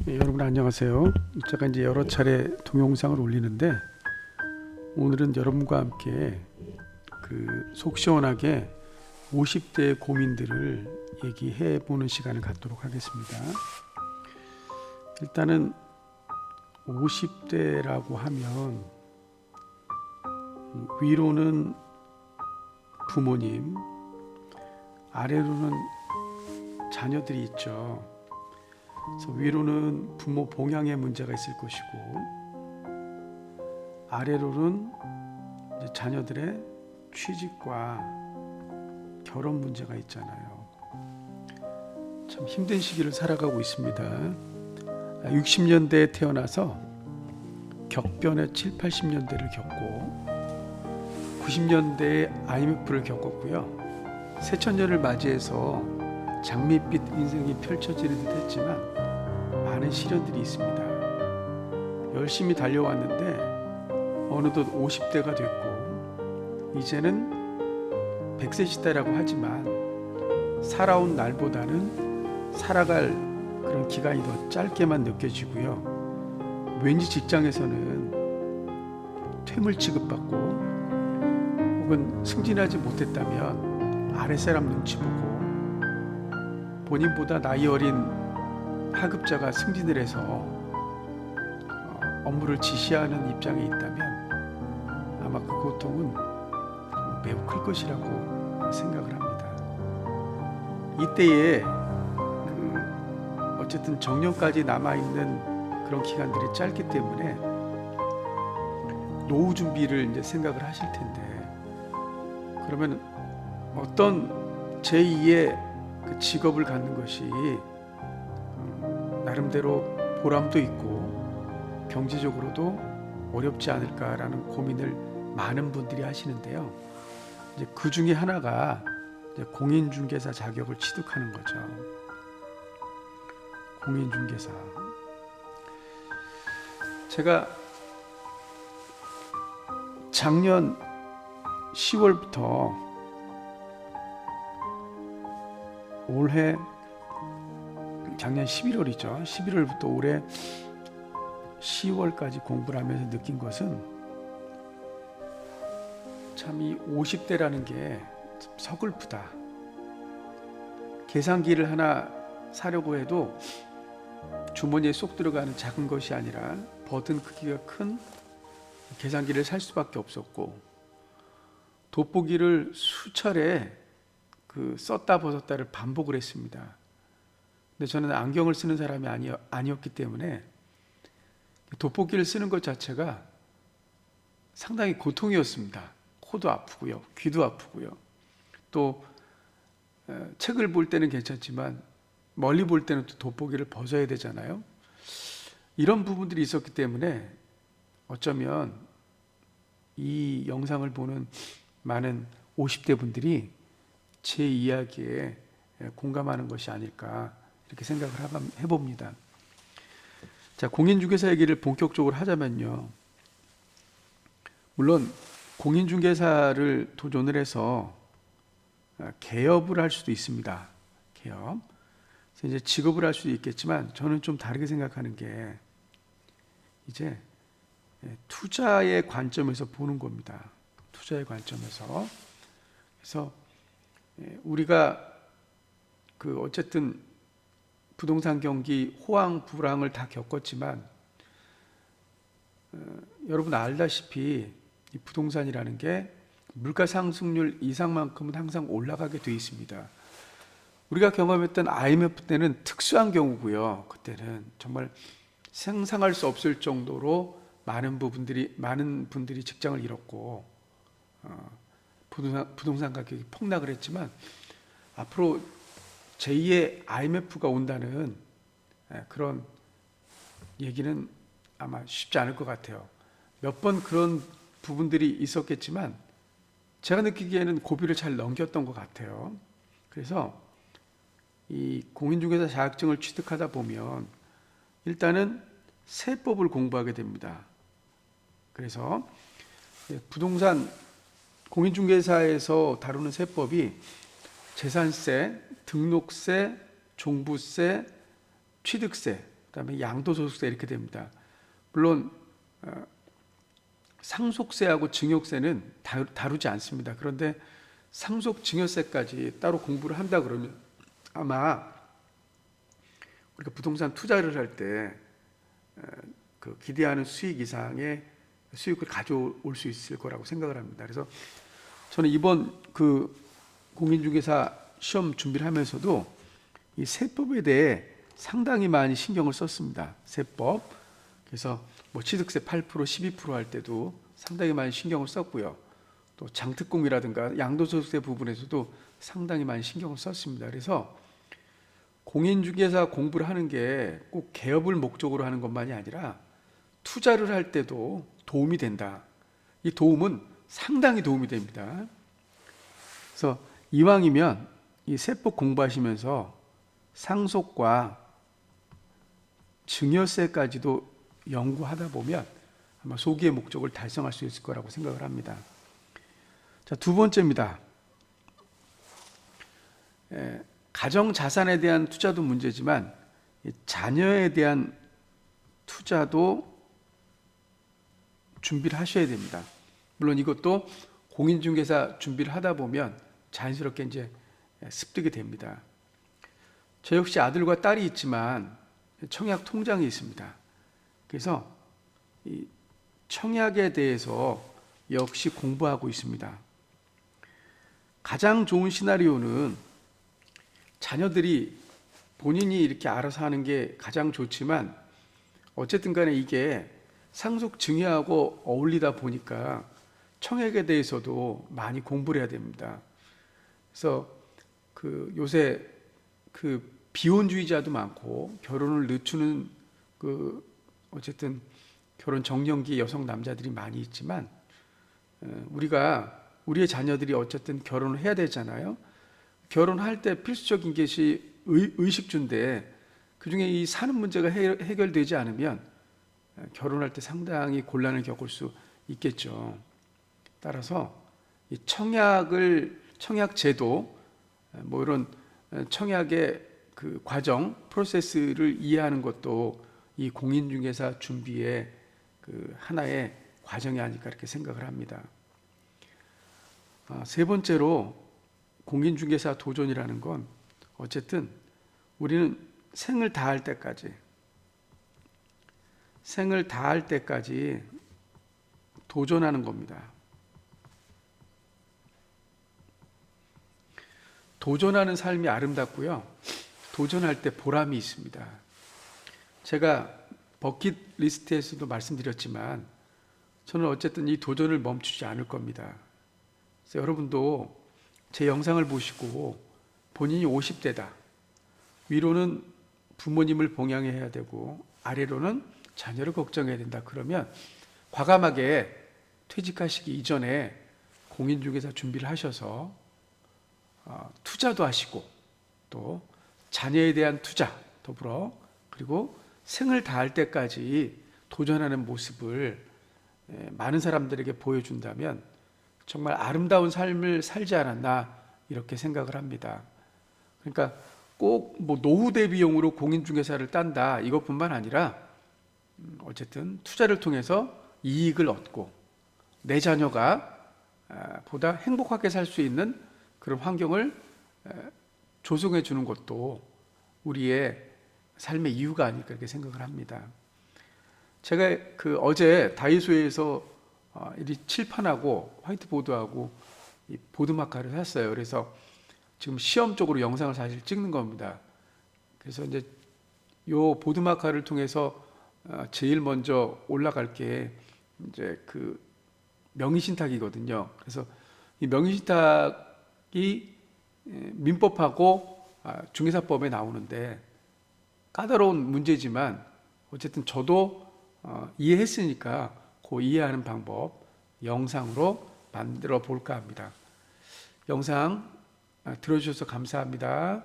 여러분 안녕하세요. 제가 이제 여러 차례 동영상을 올리는데 오늘은 여러분과 함께 속 시원하게 50대의 고민들을 얘기해 보는 시간을 갖도록 하겠습니다. 일단은 50대라고 하면 위로는 부모님, 아래로는 자녀들이 있죠. 그래서 위로는 부모 봉양의 문제가 있을 것이고, 아래로는 이제 자녀들의 취직과 결혼 문제가 있잖아요. 참 힘든 시기를 살아가고 있습니다. 60년대에 태어나서 격변의 7, 80년대를 겪고 90년대에 IMF를 겪었고요. 새천년을 맞이해서 장밋빛 인생이 펼쳐지는 듯 했지만 많은 시련들이 있습니다. 열심히 달려왔는데 어느덧 50대가 됐고 이제는 100세 시대라고 하지만 살아온 날보다는 살아갈 그런 기간이 더 짧게만 느껴지고요. 왠지 직장에서는 퇴물 취급받고 혹은 승진하지 못했다면 아랫사람 눈치 보고 본인보다 나이 어린 하급자가 승진을 해서 업무를 지시하는 입장에 있다면 아마 그 고통은 매우 클 것이라고 생각을 합니다. 이때에 어쨌든 정년까지 남아있는 그런 기간들이 짧기 때문에 노후 준비를 이제 생각을 하실 텐데, 그러면 어떤 제2의 그 직업을 갖는 것이 나름대로 보람도 있고 경제적으로도 어렵지 않을까라는 고민을 많은 분들이 하시는데요. 이제 그 중에 하나가 이제 공인중개사 자격을 취득하는 거죠. 공인중개사. 제가 작년 10월부터 올해 작년 11월이죠. 11월부터 올해 10월까지 공부를 하면서 느낀 것은 참 이 50대라는 게 서글프다. 계산기를 하나 사려고 해도 주머니에 쏙 들어가는 작은 것이 아니라 버튼 크기가 큰 계산기를 살 수밖에 없었고, 돋보기를 수차례 썼다 벗었다를 반복을 했습니다. 근데 저는 안경을 쓰는 사람이 아니었기 때문에 돋보기를 쓰는 것 자체가 상당히 고통이었습니다. 코도 아프고요, 귀도 아프고요. 또 책을 볼 때는 괜찮지만 멀리 볼 때는 또 돋보기를 벗어야 되잖아요. 이런 부분들이 있었기 때문에 어쩌면 이 영상을 보는 많은 50대 분들이 제 이야기에 공감하는 것이 아닐까 이렇게 생각을 해봅니다. 자, 공인중개사 얘기를 본격적으로 하자면요. 물론 공인중개사를 도전을 해서 개업을 할 수도 있습니다. 개업. 그래서 이제 직업을 할 수도 있겠지만 저는 좀 다르게 생각하는 게 이제 투자의 관점에서 보는 겁니다. 투자의 관점에서. 그래서 우리가 어쨌든 부동산 경기 호황 불황을 다 겪었지만 여러분 알다시피 이 부동산이라는 게 물가 상승률 이상만큼은 항상 올라가게 돼 있습니다. 우리가 경험했던 IMF 때는 특수한 경우고요. 그때는 정말 상상할 수 없을 정도로 많은 분들이 직장을 잃었고 부동산 가격이 폭락을 했지만 앞으로 제2의 IMF가 온다는 그런 얘기는 아마 쉽지 않을 것 같아요. 몇 번 그런 부분들이 있었겠지만 제가 느끼기에는 고비를 잘 넘겼던 것 같아요. 그래서 이 공인중개사 자격증을 취득하다 보면 일단은 세법을 공부하게 됩니다. 그래서 부동산 공인중개사에서 다루는 세법이 재산세, 등록세, 종부세, 취득세, 그다음에 양도소득세 이렇게 됩니다. 물론 상속세하고 증여세는 다루지 않습니다. 그런데 상속 증여세까지 따로 공부를 한다 그러면 아마 우리가 부동산 투자를 할 때 그 기대하는 수익 이상의 수익을 가져올 수 있을 거라고 생각을 합니다. 그래서 저는 이번 그 공인중개사 시험 준비를 하면서도 이 세법에 대해 상당히 많이 신경을 썼습니다. 세법. 그래서 뭐 취득세 8%, 12% 할 때도 상당히 많이 신경을 썼고요. 또 장특공이라든가 양도소득세 부분에서도 상당히 많이 신경을 썼습니다. 그래서 공인중개사 공부를 하는 게 꼭 개업을 목적으로 하는 것만이 아니라 투자를 할 때도 도움이 된다. 이 도움은 상당히 도움이 됩니다. 그래서 이왕이면 이 세법 공부하시면서 상속과 증여세까지도 연구하다 보면 아마 소기의 목적을 달성할 수 있을 거라고 생각을 합니다. 자, 두 번째입니다. 가정 자산에 대한 투자도 문제지만 자녀에 대한 투자도 준비를 하셔야 됩니다. 물론 이것도 공인중개사 준비를 하다 보면 자연스럽게 이제 습득이 됩니다. 저 역시 아들과 딸이 있지만 청약 통장이 있습니다. 그래서 이 청약에 대해서 역시 공부하고 있습니다. 가장 좋은 시나리오는 자녀들이 본인이 이렇게 알아서 하는 게 가장 좋지만 어쨌든 간에 이게 상속 증여하고 어울리다 보니까 청약에 대해서도 많이 공부를 해야 됩니다. 그래서 그 요새 그 비혼주의자도 많고 결혼을 늦추는 그 어쨌든 결혼 정년기 여성 남자들이 많이 있지만 우리의 자녀들이 어쨌든 결혼을 해야 되잖아요. 결혼할 때 필수적인 것이 의식주인데 그중에 이 사는 문제가 해결되지 않으면 결혼할 때 상당히 곤란을 겪을 수 있겠죠. 따라서 이 청약 제도 뭐 이런 청약의 그 과정 프로세스를 이해하는 것도 이 공인중개사 준비의 그 하나의 과정이 아닐까 이렇게 생각을 합니다. 세 번째로 공인중개사 도전이라는 건 어쨌든 우리는 생을 다할 때까지 도전하는 겁니다. 도전하는 삶이 아름답고요. 도전할 때 보람이 있습니다. 제가 버킷리스트에서도 말씀드렸지만 저는 어쨌든 이 도전을 멈추지 않을 겁니다. 그래서 여러분도 제 영상을 보시고 본인이 50대다. 위로는 부모님을 봉양해야 되고 아래로는 자녀를 걱정해야 된다. 그러면 과감하게 퇴직하시기 이전에 공인중개사 준비를 하셔서 투자도 하시고 또 자녀에 대한 투자 더불어 그리고 생을 다할 때까지 도전하는 모습을 많은 사람들에게 보여준다면 정말 아름다운 삶을 살지 않았나 이렇게 생각을 합니다. 그러니까 꼭 뭐 노후 대비용으로 공인중개사를 딴다 이것뿐만 아니라 어쨌든 투자를 통해서 이익을 얻고 내 자녀가 보다 행복하게 살 수 있는 그런 환경을 조성해 주는 것도 우리의 삶의 이유가 아닐까 이렇게 생각을 합니다. 제가 어제 다이소에서 이 칠판하고 화이트보드하고 이 보드마카를 샀어요. 그래서 지금 시험적으로 영상을 사실 찍는 겁니다. 그래서 이제 요 보드마카를 통해서 제일 먼저 올라갈 게 이제 그 명의신탁이거든요. 그래서 이 명의신탁이 민법하고 중개사법에 나오는데 까다로운 문제지만 어쨌든 저도 이해했으니까 그 이해하는 방법 영상으로 만들어 볼까 합니다. 영상 들어주셔서 감사합니다.